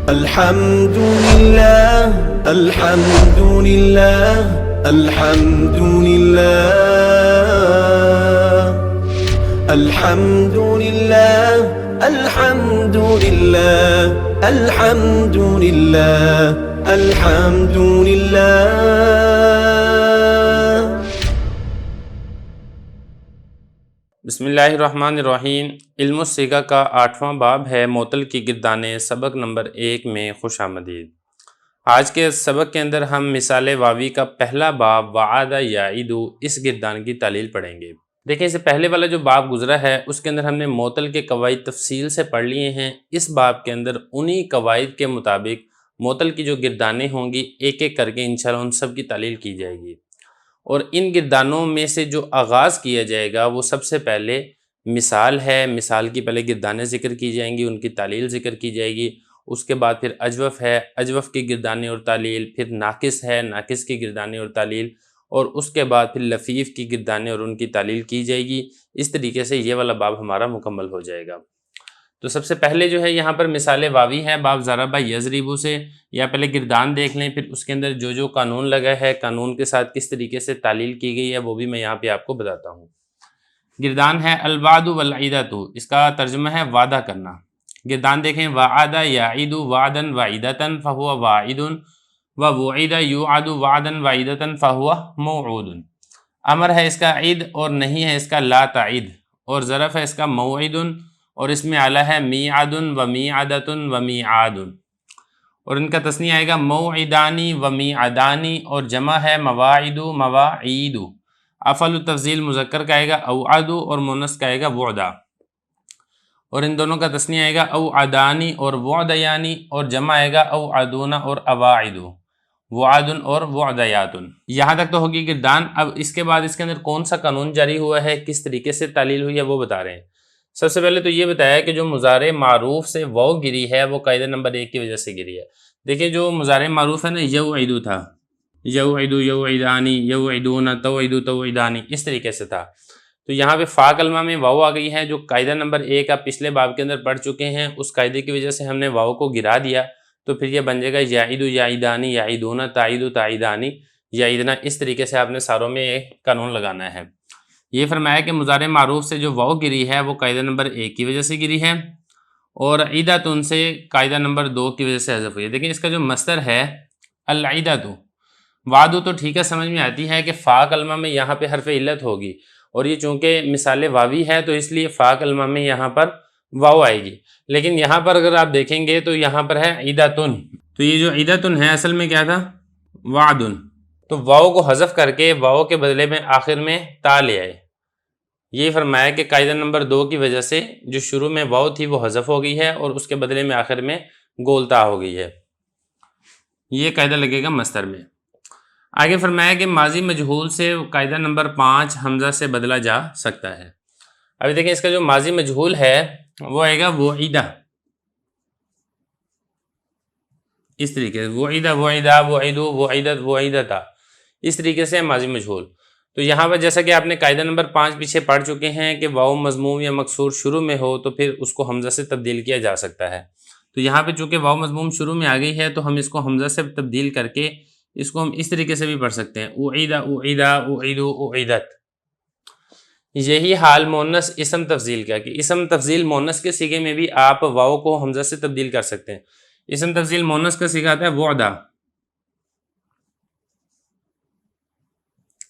الحمد لله الحمد لله الحمد لله الحمد لله الحمد لله الحمد لله الحمد لله. بسم اللہ الرحمن الرحیم. علم الصیغہ کا 8واں باب ہے معطل کی گردانیں. سبق نمبر 1 میں خوش آمدید. آج کے سبق کے اندر ہم مثال واوی کا پہلا باب وعد یعید اس گردان کی تعلیل پڑھیں گے. دیکھیں اس سے پہلے والا جو باب گزرا ہے اس کے اندر ہم نے معطل کے قواعد تفصیل سے پڑھ لیے ہیں. اس باب کے اندر انہی قواعد کے مطابق معطل کی جو گردانیں ہوں گی ایک ایک کر کے انشاءاللہ ان سب کی تعلیل کی جائے گی. اور ان گردانوں میں سے جو آغاز کیا جائے گا وہ سب سے پہلے مثال ہے. مثال کی پہلے گردانیں ذکر کی جائیں گی، ان کی تعلیل ذکر کی جائے گی. اس کے بعد پھر اجوف ہے، اجوف کی گردانیں اور تعلیل. پھر ناقص ہے، ناقص کی گردانیں اور تعلیل. اور اس کے بعد پھر لفیف کی گردانیں اور ان کی تعلیل کی جائے گی. اس طریقے سے یہ والا باب ہمارا مکمل ہو جائے گا. تو سب سے پہلے جو ہے یہاں پر مثال واوی ہے باب ضرب یضرب سے. یا پہلے گردان دیکھ لیں، پھر اس کے اندر جو جو قانون لگا ہے قانون کے ساتھ کس طریقے سے تعلیل کی گئی ہے وہ بھی میں یہاں پہ آپ کو بتاتا ہوں. گردان ہے الوعد والعیدۃ، اس کا ترجمہ ہے وعدہ کرنا. گردان دیکھیں وعد یعید وعدا وعیدۃ فہو واعد ووعد یوعد وعدا وعیدۃ فہو موعود. امر ہے اس کا عید اور نہیں ہے اس کا لا تعید. اور ظرف ہے اس کا موعد اور اس میں اعلیٰ ہے میعاد و میعادۃ و میعاد. اور ان کا تثنیہ آئے گا موعدانی و میعادانی. اور جمع ہے مواعد مواعید. افعل تفضیل مذکر کا آئے گا اوعد اور مؤنث کا آئے گا وعدا. اور ان دونوں کا تثنیہ آئے گا اوعدانی اور وعدیانی. اور جمع آئے گا اوعدون اور اواعد، وعد اور وعدیات. یہاں تک تو ہوگی گردان. اب اس کے بعد اس کے اندر کون سا قانون جاری ہوا ہے، کس طریقے سے تعلیل ہوئی ہے وہ بتا رہے ہیں. سب سے پہلے تو یہ بتایا کہ جو مضارع معروف سے واو گری ہے وہ قاعدہ نمبر 1 کی وجہ سے گری ہے. دیکھیں جو مضارع معروف ہے نا یوعد تھا، یوعد یوعدانی یوعدون توعد توعدانی، اس طریقے سے تھا. تو یہاں پہ فا کلمہ میں واو آ گئی ہے جو قاعدہ نمبر 1 آپ پچھلے باب کے اندر پڑھ چکے ہیں. اس قاعدے کی وجہ سے ہم نے واو کو گرا دیا تو پھر یہ بن جائے گا یعید یعیدانی یعیدون تعید تعیدانی یعیدنا. اس طریقے سے آپ نے ساروں میں ایک قانون لگانا ہے. یہ فرمایا کہ مضارع معروف سے جو واو گری ہے وہ قاعدہ نمبر 1 کی وجہ سے گری ہے اور عیدۃ سے قاعدہ نمبر 2 کی وجہ سے حذف ہوئی ہے. دیکھیں اس کا جو مصدر ہے العیدۃ، وعدو تو ٹھیک ہے سمجھ میں آتی ہے کہ فا کلمہ میں یہاں پہ حرف علت ہوگی اور یہ چونکہ مثال واوی ہے تو اس لیے فا کلمہ میں یہاں پر واو آئے گی. لیکن یہاں پر اگر آپ دیکھیں گے تو یہاں پر ہے عیدۃن. تو یہ جو عیدۃن ہے اصل میں کیا تھا، وعدن. تو واو کو حذف کر کے واو کے بدلے میں آخر میں تا لے آئے. یہ فرمایا کہ قاعدہ نمبر 2 کی وجہ سے جو شروع میں واو تھی وہ حذف ہو گئی ہے اور اس کے بدلے میں آخر میں گول تا ہو گئی ہے. یہ قاعدہ لگے گا مصدر میں. آگے فرمایا کہ ماضی مجہول سے قاعدہ نمبر 5 حمزہ سے بدلا جا سکتا ہے. ابھی دیکھیں اس کا جو ماضی مجہول ہے وہ آئے گا وعیدہ، اس طریقے سے وعیدہ وعیدہ وعیدو وعیدت وعیدتا، اس طریقے سے ماضی مجہول. تو یہاں پر جیسا کہ آپ نے قاعدہ نمبر 5 پیچھے پڑھ چکے ہیں کہ واو مضموم یا مکسور شروع میں ہو تو پھر اس کو حمزہ سے تبدیل کیا جا سکتا ہے. تو یہاں پہ چونکہ واو مضموم شروع میں آ گئی ہے تو ہم اس کو حمزہ سے تبدیل کر کے اس کو ہم اس طریقے سے بھی پڑھ سکتے ہیں اعیدہ اعیدہ اعیدو اعیدت. یہی حال مؤنث اسم تفضیل کا کہ اسم تفضیل مؤنث کے صیغے میں بھی آپ واو کو حمزہ سے تبدیل کر سکتے ہیں. اسم تفضیل مؤنث کا صیغہ آتا ہے وعدہ.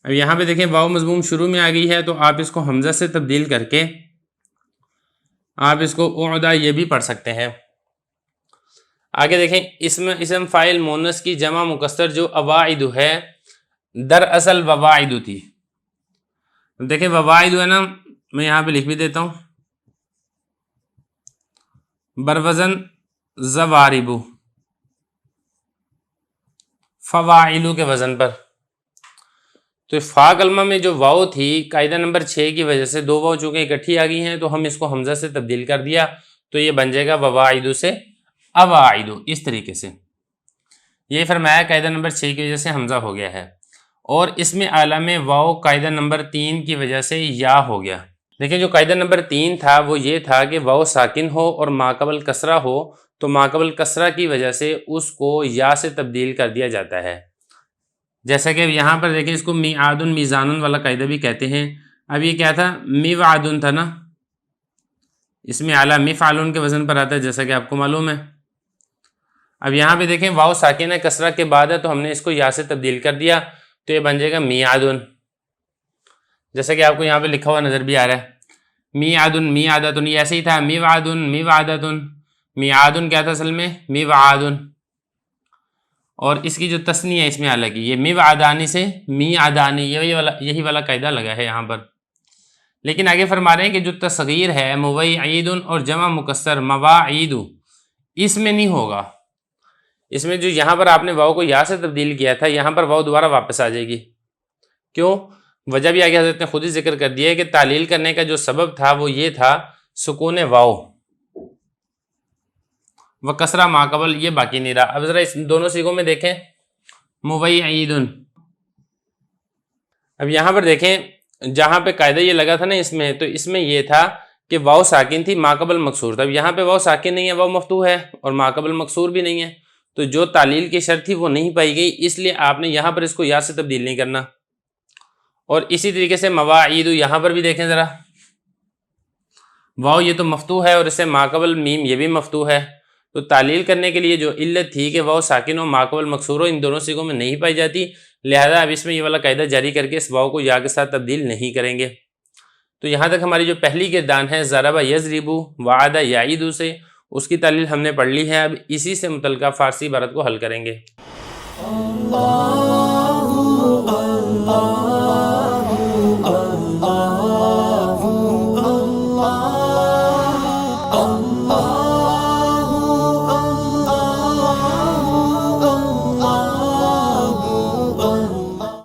اب یہاں پہ دیکھیں واو مضموم شروع میں آ گئی ہے تو آپ اس کو حمزہ سے تبدیل کر کے آپ اس کو اعدہ یہ بھی پڑھ سکتے ہیں. آگے دیکھیں اسم فاعل مؤنث کی جمع مکسر جو اواعد ہے دراصل وواعد تھی. دیکھیں وواعد ہے نا، میں یہاں پہ لکھ بھی دیتا ہوں بروزن زواربو، فواعلو کے وزن پر. تو فا کلمہ میں جو واو تھی قاعدہ نمبر 6 کی وجہ سے 2 واو چونکہ اکٹھی آ گئی ہیں تو ہم اس کو حمزہ سے تبدیل کر دیا تو یہ بن جائے گا وواعدو سے اواعدو. اس طریقے سے یہ فرمایا قاعدہ نمبر 6 کی وجہ سے حمزہ ہو گیا ہے. اور اس میں اعلیٰ میں واو قاعدہ نمبر 3 کی وجہ سے یا ہو گیا. دیکھیں جو قاعدہ نمبر 3 تھا وہ یہ تھا کہ واو ساکن ہو اور ما قبل کسرہ ہو تو ماقبل کسرہ کی وجہ سے اس کو یا سے تبدیل کر دیا جاتا ہے. جیسا کہ یہاں پر دیکھیں اس کو میعاد میزان والا قاعدہ بھی کہتے ہیں. اب یہ کیا تھا؟ میوعد تھا نا، اس میں اعلیٰ مفعلون کے وزن پر آتا ہے جیسا کہ آپ کو معلوم ہے. اب یہاں پہ دیکھیں واو ساکنہ کسرہ کے بعد ہے تو ہم نے اس کو یا سے تبدیل کر دیا تو یہ بن جائے گا میعادن، جیسا کہ آپ کو یہاں پہ لکھا ہوا نظر بھی آ رہا ہے. میعادن میعادتن یہ ایسے ہی تھا، میوعدن میوعدتن. میعادن کیا تھا اصل میں؟ میوعادن. اور اس کی جو تسنیہ ہے اس میں الگ ہے، یہ میوعدانی سے میعادانی، یہی والا قاعدہ لگا ہے یہاں پر. لیکن آگے فرما رہے ہیں کہ جو تصغیر ہے مویعید اور جمع مکسر مواعید، اس میں نہیں ہوگا. اس میں جو یہاں پر آپ نے واو کو یا سے تبدیل کیا تھا یہاں پر واو دوبارہ واپس آ جائے گی. کیوں؟ وجہ بھی آگے حضرت نے خود ہی ذکر کر دیا ہے کہ تعلیل کرنے کا جو سبب تھا وہ یہ تھا سکون واو و کسرہ ماقبل، یہ باقی نہیں رہا. اب ذرا اس دونوں صیغوں میں دیکھیں مویعید. اب یہاں پر دیکھیں جہاں پہ قاعدہ یہ لگا تھا نا اس میں، تو اس میں یہ تھا کہ واو ساکن تھی ماقبل مکسور تھا. اب یہاں پہ واو ساکن نہیں ہے، واو مفتوح ہے اور ماقبل مکسور بھی نہیں ہے، تو جو تعلیل کی شرط تھی وہ نہیں پائی گئی، اس لیے آپ نے یہاں پر اس کو یا سے تبدیل نہیں کرنا. اور اسی طریقے سے مواعید، یہاں پر بھی دیکھیں ذرا، واو یہ تو مفتوح ہے اور اسے ماقبل میم یہ بھی مفتوح ہے، تو تعلیل کرنے کے لیے جو علت تھی کہ واو ساکن و ماقبل مکسور ان دونوں صیغوں میں نہیں پائی جاتی، لہذا اب اس میں یہ والا قاعدہ جاری کر کے اس واو کو یا کے ساتھ تبدیل نہیں کریں گے. تو یہاں تک ہماری جو پہلی گردان ہے ضرب یضرب وعد یعید سے، اس کی تعلیل ہم نے پڑھ لی ہے. اب اسی سے متعلقہ فارسی عبارت کو حل کریں گے.